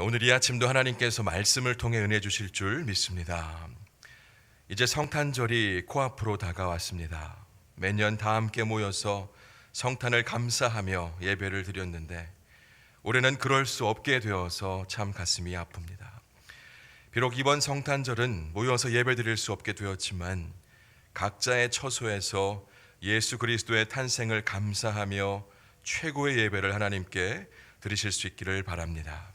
오늘 이 아침도 하나님께서 말씀을 통해 은혜 주실 줄 믿습니다. 이제 성탄절이 코앞으로 다가왔습니다. 매년 다 함께 모여서 성탄을 감사하며 예배를 드렸는데 올해는 그럴 수 없게 되어서 참 가슴이 아픕니다. 비록 이번 성탄절은 모여서 예배 드릴 수 없게 되었지만 각자의 처소에서 예수 그리스도의 탄생을 감사하며 최고의 예배를 하나님께 드리실 수 있기를 바랍니다.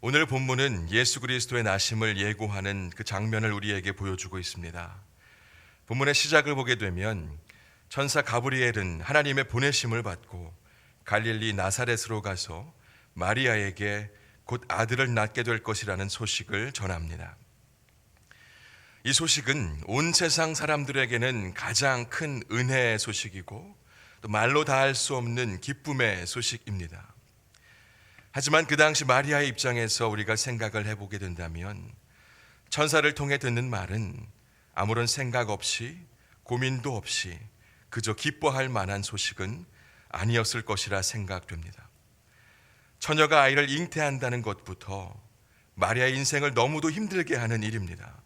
오늘 본문은 예수 그리스도의 나심을 예고하는 그 장면을 우리에게 보여주고 있습니다. 본문의 시작을 보게 되면 천사 가브리엘은 하나님의 보내심을 받고 갈릴리 나사렛으로 가서 마리아에게 곧 아들을 낳게 될 것이라는 소식을 전합니다. 이 소식은 온 세상 사람들에게는 가장 큰 은혜의 소식이고 또 말로 다 할 수 없는 기쁨의 소식입니다. 하지만 그 당시 마리아의 입장에서 우리가 생각을 해보게 된다면 천사를 통해 듣는 말은 아무런 생각 없이 고민도 없이 그저 기뻐할 만한 소식은 아니었을 것이라 생각됩니다. 처녀가 아이를 잉태한다는 것부터 마리아의 인생을 너무도 힘들게 하는 일입니다.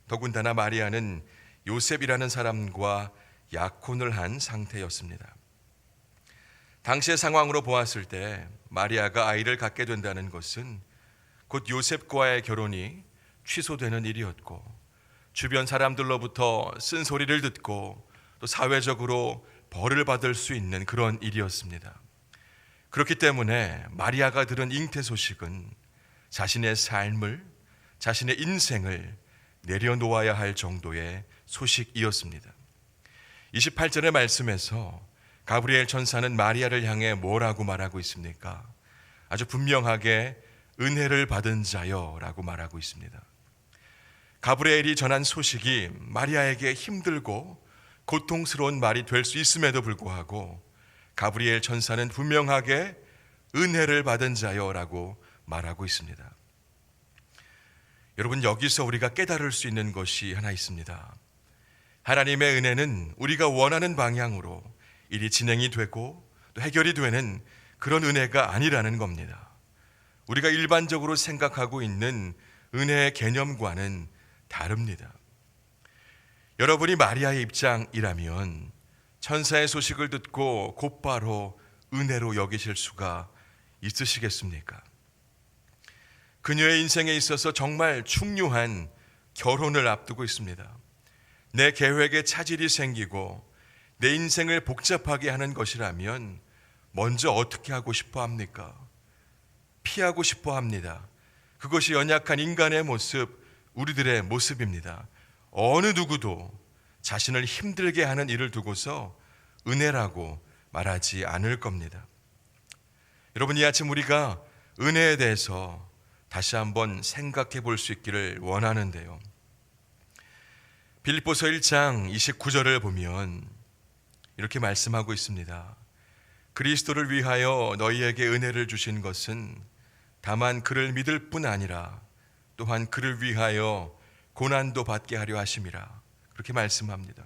더군다나 마리아는 요셉이라는 사람과 약혼을 한 상태였습니다. 당시의 상황으로 보았을 때 마리아가 아이를 갖게 된다는 것은 곧 요셉과의 결혼이 취소되는 일이었고 주변 사람들로부터 쓴소리를 듣고 또 사회적으로 벌을 받을 수 있는 그런 일이었습니다. 그렇기 때문에 마리아가 들은 잉태 소식은 자신의 삶을, 자신의 인생을 내려놓아야 할 정도의 소식이었습니다. 28절의 말씀에서 가브리엘 천사는 마리아를 향해 뭐라고 말하고 있습니까? 아주 분명하게 은혜를 받은 자여 라고 말하고 있습니다. 가브리엘이 전한 소식이 마리아에게 힘들고 고통스러운 말이 될 수 있음에도 불구하고 가브리엘 천사는 분명하게 은혜를 받은 자여 라고 말하고 있습니다. 여러분, 여기서 우리가 깨달을 수 있는 것이 하나 있습니다. 하나님의 은혜는 우리가 원하는 방향으로 일이 진행이 되고 또 해결이 되는 그런 은혜가 아니라는 겁니다. 우리가 일반적으로 생각하고 있는 은혜의 개념과는 다릅니다. 여러분이 마리아의 입장이라면 천사의 소식을 듣고 곧바로 은혜로 여기실 수가 있으시겠습니까? 그녀의 인생에 있어서 정말 중요한 결혼을 앞두고 있습니다. 내 계획에 차질이 생기고 내 인생을 복잡하게 하는 것이라면 먼저 어떻게 하고 싶어 합니까? 피하고 싶어 합니다. 그것이 연약한 인간의 모습, 우리들의 모습입니다. 어느 누구도 자신을 힘들게 하는 일을 두고서 은혜라고 말하지 않을 겁니다. 여러분, 이 아침 우리가 은혜에 대해서 다시 한번 생각해 볼 수 있기를 원하는데요. 빌립보서 1장 29절을 보면 이렇게 말씀하고 있습니다. 그리스도를 위하여 너희에게 은혜를 주신 것은 다만 그를 믿을 뿐 아니라 또한 그를 위하여 고난도 받게 하려 하심이라. 그렇게 말씀합니다.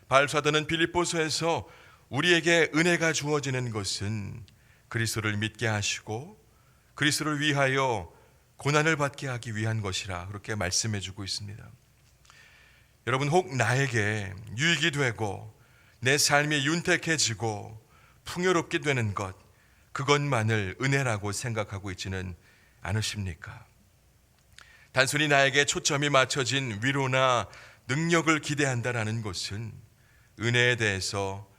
바울 사도는 빌립보서에서 우리에게 은혜가 주어지는 것은 그리스도를 믿게 하시고 그리스도를 위하여 고난을 받게 하기 위한 것이라 그렇게 말씀해 주고 있습니다. 여러분, 혹 나에게 유익이 되고 내 삶이 윤택해지고 풍요롭게 되는 것, 그것만을 은혜라고 생각하고 있지는 않으십니까? 단순히 나에게 초점이 맞춰진 위로나 능력을 기대한다는 것은 은혜에 대해서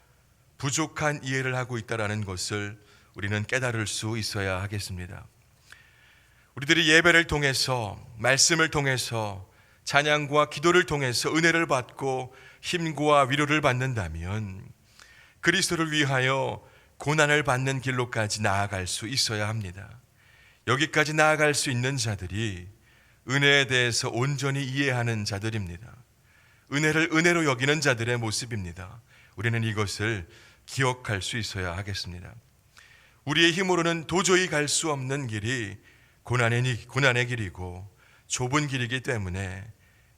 부족한 이해를 하고 있다는 것을 우리는 깨달을 수 있어야 하겠습니다. 우리들이 예배를 통해서, 말씀을 통해서, 찬양과 기도를 통해서 은혜를 받고 힘과 위로를 받는다면 그리스도를 위하여 고난을 받는 길로까지 나아갈 수 있어야 합니다. 여기까지 나아갈 수 있는 자들이 은혜에 대해서 온전히 이해하는 자들입니다. 은혜를 은혜로 여기는 자들의 모습입니다. 우리는 이것을 기억할 수 있어야 하겠습니다. 우리의 힘으로는 도저히 갈 수 없는 길이 고난의 길이고 좁은 길이기 때문에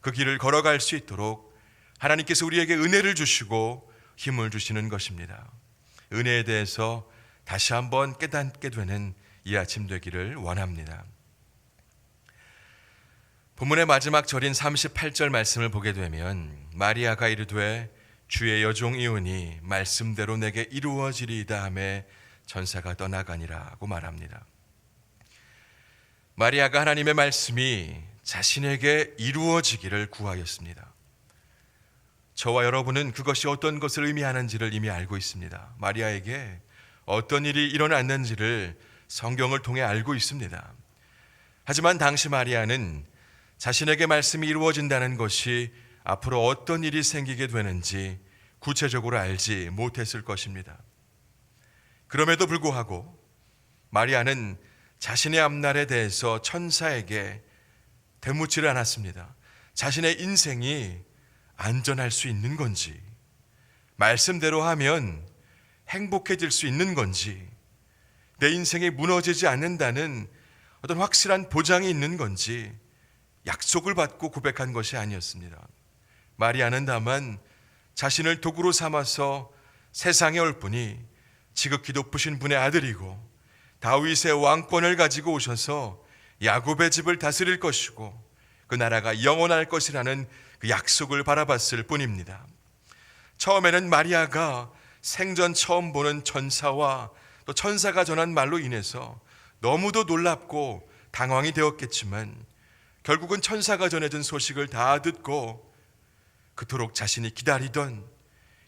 그 길을 걸어갈 수 있도록 하나님께서 우리에게 은혜를 주시고 힘을 주시는 것입니다. 은혜에 대해서 다시 한번 깨닫게 되는 이 아침 되기를 원합니다. 본문의 마지막 절인 38절 말씀을 보게 되면 마리아가 이르되 주의 여종이오니 말씀대로 내게 이루어지리이다 하매 천사가 떠나가니라고 말합니다. 마리아가 하나님의 말씀이 자신에게 이루어지기를 구하였습니다. 저와 여러분은 그것이 어떤 것을 의미하는지를 이미 알고 있습니다. 마리아에게 어떤 일이 일어났는지를 성경을 통해 알고 있습니다. 하지만 당시 마리아는 자신에게 말씀이 이루어진다는 것이 앞으로 어떤 일이 생기게 되는지 구체적으로 알지 못했을 것입니다. 그럼에도 불구하고 마리아는 자신의 앞날에 대해서 천사에게 되묻지를 않았습니다. 자신의 인생이 안전할 수 있는 건지, 말씀대로 하면 행복해질 수 있는 건지, 내 인생이 무너지지 않는다는 어떤 확실한 보장이 있는 건지 약속을 받고 고백한 것이 아니었습니다. 마리아는 다만 자신을 도구로 삼아서 세상에 올 분이 지극히 높으신 분의 아들이고 다윗의 왕권을 가지고 오셔서 야곱의 집을 다스릴 것이고 그 나라가 영원할 것이라는 그 약속을 바라봤을 뿐입니다. 처음에는 마리아가 생전 처음 보는 천사와 또 천사가 전한 말로 인해서 너무도 놀랍고 당황이 되었겠지만 결국은 천사가 전해준 소식을 다 듣고 그토록 자신이 기다리던,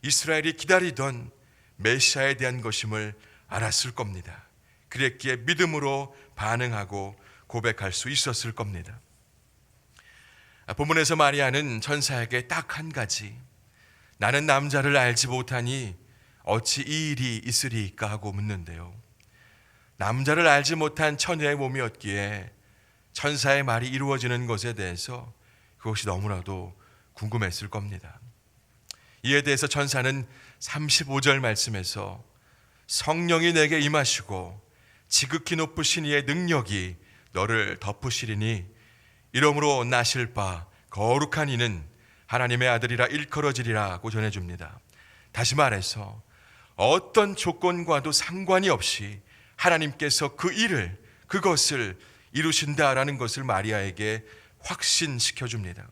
이스라엘이 기다리던 메시아에 대한 것임을 알았을 겁니다. 그랬기에 믿음으로 반응하고 고백할 수 있었을 겁니다. 본문에서 마리아는 천사에게 딱 한 가지, 나는 남자를 알지 못하니 어찌 이 일이 있으리까 하고 묻는데요. 남자를 알지 못한 처녀의 몸이었기에 천사의 말이 이루어지는 것에 대해서 그것이 너무나도 궁금했을 겁니다. 이에 대해서 천사는 35절 말씀에서 성령이 내게 임하시고 지극히 높으신 이의 능력이 너를 덮으시리니 이러므로 나실 바 거룩한 이는 하나님의 아들이라 일컬어지리라고 전해줍니다. 다시 말해서 어떤 조건과도 상관이 없이 하나님께서 그 일을, 그것을 이루신다라는 것을 마리아에게 확신시켜줍니다.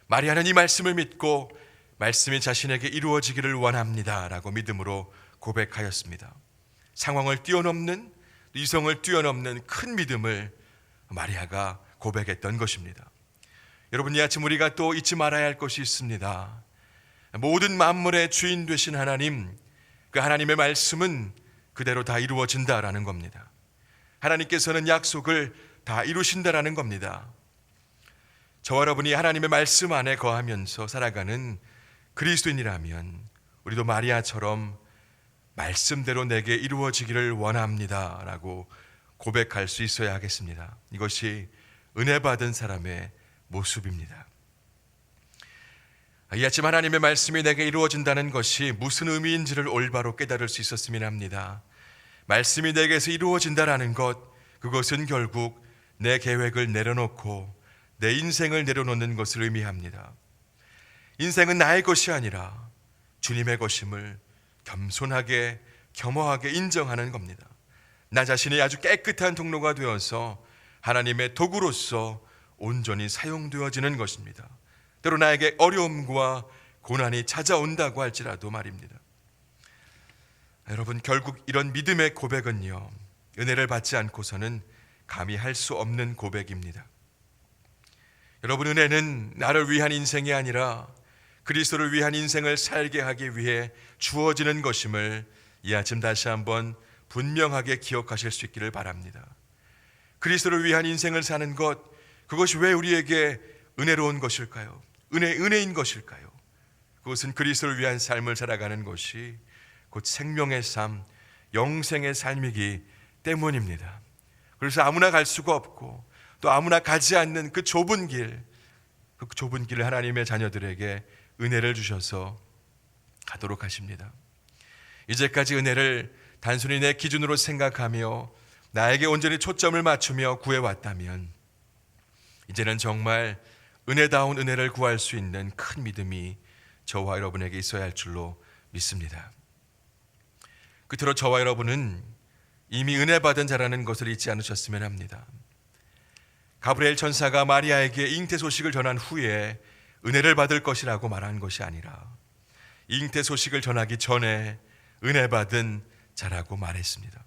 마리아는 이 말씀을 믿고 말씀이 자신에게 이루어지기를 원합니다 라고 믿음으로 고백하였습니다. 상황을 뛰어넘는, 이성을 뛰어넘는 큰 믿음을 마리아가 고백했던 것입니다. 여러분, 이 아침 우리가 또 잊지 말아야 할 것이 있습니다. 모든 만물의 주인 되신 하나님, 그 하나님의 말씀은 그대로 다 이루어진다라는 겁니다. 하나님께서는 약속을 다 이루신다라는 겁니다. 저와 여러분이 하나님의 말씀 안에 거하면서 살아가는 그리스도인이라면 우리도 마리아처럼 말씀대로 내게 이루어지기를 원합니다 라고 고백할 수 있어야 하겠습니다. 이것이 은혜 받은 사람의 모습입니다. 이 아침 하나님의 말씀이 내게 이루어진다는 것이 무슨 의미인지를 올바로 깨달을 수 있었으면 합니다. 말씀이 내게서 이루어진다라는 것, 그것은 결국 내 계획을 내려놓고 내 인생을 내려놓는 것을 의미합니다. 인생은 나의 것이 아니라 주님의 것임을 겸손하게, 겸허하게 인정하는 겁니다. 나 자신이 아주 깨끗한 통로가 되어서 하나님의 도구로서 온전히 사용되어지는 것입니다. 때로 나에게 어려움과 고난이 찾아온다고 할지라도 말입니다. 여러분, 결국 이런 믿음의 고백은요, 은혜를 받지 않고서는 감히 할 수 없는 고백입니다. 여러분, 은혜는 나를 위한 인생이 아니라 그리스도를 위한 인생을 살게 하기 위해 주어지는 것임을 이 아침 다시 한번 분명하게 기억하실 수 있기를 바랍니다. 그리스도를 위한 인생을 사는 것, 그것이 왜 우리에게 은혜로운 것일까요? 은혜인 것일까요? 그것은 그리스도를 위한 삶을 살아가는 것이 곧 생명의 삶, 영생의 삶이기 때문입니다. 그래서 아무나 갈 수가 없고 또 아무나 가지 않는 그 좁은 길, 그 좁은 길을 하나님의 자녀들에게 은혜를 주셔서 가도록 하십니다. 이제까지 은혜를 단순히 내 기준으로 생각하며 나에게 온전히 초점을 맞추며 구해왔다면 이제는 정말 은혜다운 은혜를 구할 수 있는 큰 믿음이 저와 여러분에게 있어야 할 줄로 믿습니다. 끝으로 저와 여러분은 이미 은혜 받은 자라는 것을 잊지 않으셨으면 합니다. 가브리엘 천사가 마리아에게 잉태 소식을 전한 후에 은혜를 받을 것이라고 말한 것이 아니라 잉태 소식을 전하기 전에 은혜 받은 자라고 말했습니다.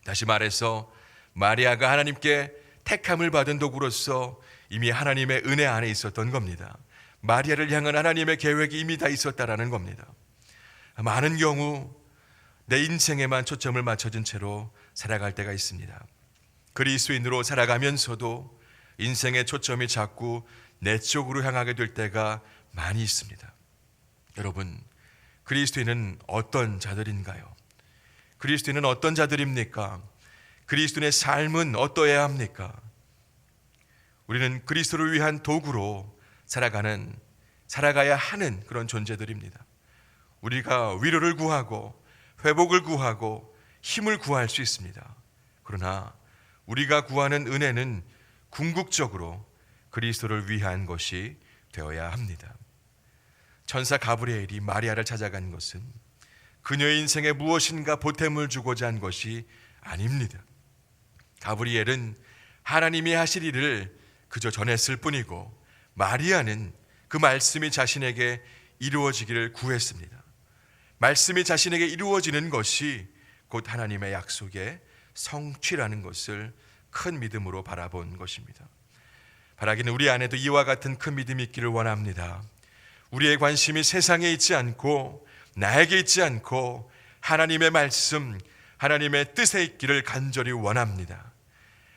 다시 말해서 마리아가 하나님께 택함을 받은 도구로서 이미 하나님의 은혜 안에 있었던 겁니다. 마리아를 향한 하나님의 계획이 이미 다 있었다라는 겁니다. 많은 경우 내 인생에만 초점을 맞춰진 채로 살아갈 때가 있습니다. 그리스도인으로 살아가면서도 인생의 초점이 자꾸 내 쪽으로 향하게 될 때가 많이 있습니다. 여러분, 그리스도인은 어떤 자들인가요? 그리스도인은 어떤 자들입니까? 그리스도인의 삶은 어떠해야 합니까? 우리는 그리스도를 위한 도구로 살아가야 하는 그런 존재들입니다. 우리가 위로를 구하고 회복을 구하고 힘을 구할 수 있습니다. 그러나 우리가 구하는 은혜는 궁극적으로 그리스도를 위한 것이 되어야 합니다. 천사 가브리엘이 마리아를 찾아간 것은 그녀의 인생에 무엇인가 보탬을 주고자 한 것이 아닙니다. 가브리엘은 하나님이 하실 일을 그저 전했을 뿐이고 마리아는 그 말씀이 자신에게 이루어지기를 구했습니다. 말씀이 자신에게 이루어지는 것이 곧 하나님의 약속의 성취라는 것을 큰 믿음으로 바라본 것입니다. 바라기는 우리 안에도 이와 같은 큰 믿음이 있기를 원합니다. 우리의 관심이 세상에 있지 않고 나에게 있지 않고 하나님의 말씀, 하나님의 뜻에 있기를 간절히 원합니다.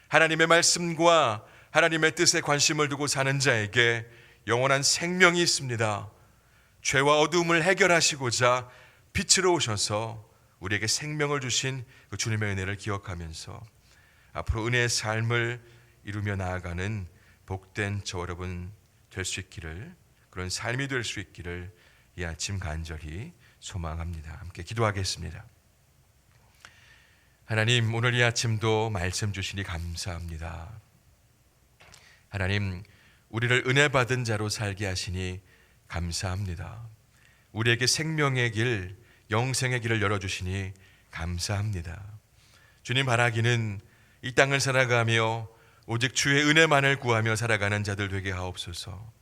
하나님의 말씀과 하나님의 뜻에 관심을 두고 사는 자에게 영원한 생명이 있습니다. 죄와 어두움을 해결하시고자 빛으로 오셔서 우리에게 생명을 주신 그 주님의 은혜를 기억하면서 앞으로 은혜의 삶을 이루며 나아가는 복된 저 여러분 될 수 있기를, 그런 삶이 될 수 있기를 이 아침 간절히 소망합니다. 함께 기도하겠습니다. 하나님, 오늘 이 아침도 말씀 주시니 감사합니다. 하나님, 우리를 은혜 받은 자로 살게 하시니 감사합니다. 우리에게 생명의 길, 영생의 길을 열어주시니 감사합니다. 주님, 바라기는 이 땅을 살아가며 오직 주의 은혜만을 구하며 살아가는 자들 되게 하옵소서.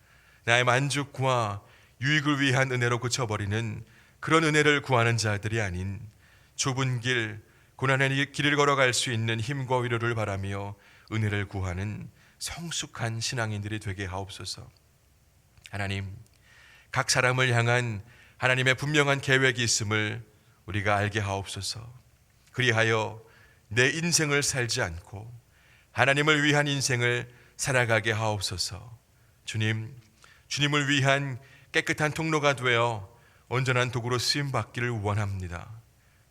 나의 만족과 유익을 위한 은혜로 그쳐버리는 그런 은혜를 구하는 자들이 아닌 좁은 길, 고난의 길을 걸어갈 수 있는 힘과 위로를 바라며 은혜를 구하는 성숙한 신앙인들이 되게 하옵소서. 하나님, 각 사람을 향한 하나님의 분명한 계획이 있음을 우리가 알게 하옵소서. 그리하여 내 인생을 살지 않고 하나님을 위한 인생을 살아가게 하옵소서. 주님을 위한 깨끗한 통로가 되어 온전한 도구로 쓰임받기를 원합니다.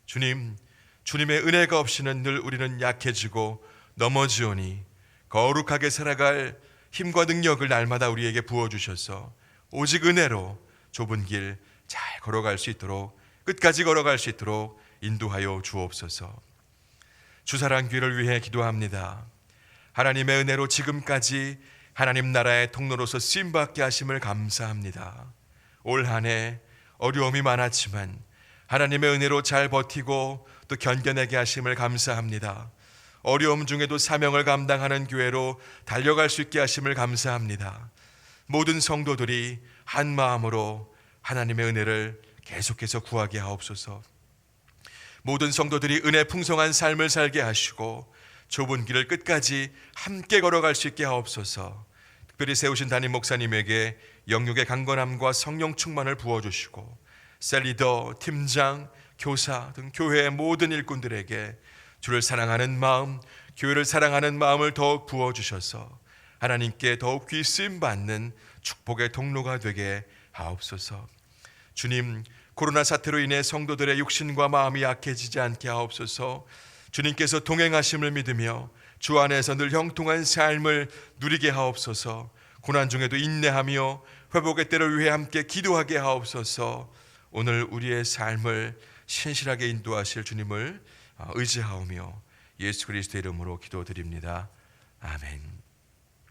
주님의 은혜가 없이는 늘 우리는 약해지고 넘어지오니 거룩하게 살아갈 힘과 능력을 날마다 우리에게 부어주셔서 오직 은혜로 좁은 길 잘 걸어갈 수 있도록, 끝까지 걸어갈 수 있도록 인도하여 주옵소서. 주사랑교회를 위해 기도합니다. 하나님의 은혜로 지금까지 하나님 나라의 통로로서 쓰임받게 하심을 감사합니다. 올 한 해 어려움이 많았지만 하나님의 은혜로 잘 버티고 또 견뎌내게 하심을 감사합니다. 어려움 중에도 사명을 감당하는 교회로 달려갈 수 있게 하심을 감사합니다. 모든 성도들이 한 마음으로 하나님의 은혜를 계속해서 구하게 하옵소서. 모든 성도들이 은혜 풍성한 삶을 살게 하시고 좁은 길을 끝까지 함께 걸어갈 수 있게 하옵소서. 특별히 세우신 담임 목사님에게 영육의 강건함과 성령 충만을 부어주시고 셀리더, 팀장, 교사 등 교회의 모든 일꾼들에게 주를 사랑하는 마음, 교회를 사랑하는 마음을 더욱 부어주셔서 하나님께 더욱 귀 쓰임받는 축복의 통로가 되게 하옵소서. 주님, 코로나 사태로 인해 성도들의 육신과 마음이 약해지지 않게 하옵소서. 주님께서 동행하심을 믿으며 주 안에서 늘 형통한 삶을 누리게 하옵소서. 고난 중에도 인내하며 회복의 때를 위해 함께 기도하게 하옵소서. 오늘 우리의 삶을 신실하게 인도하실 주님을 의지하오며 예수 그리스도의 이름으로 기도드립니다. 아멘.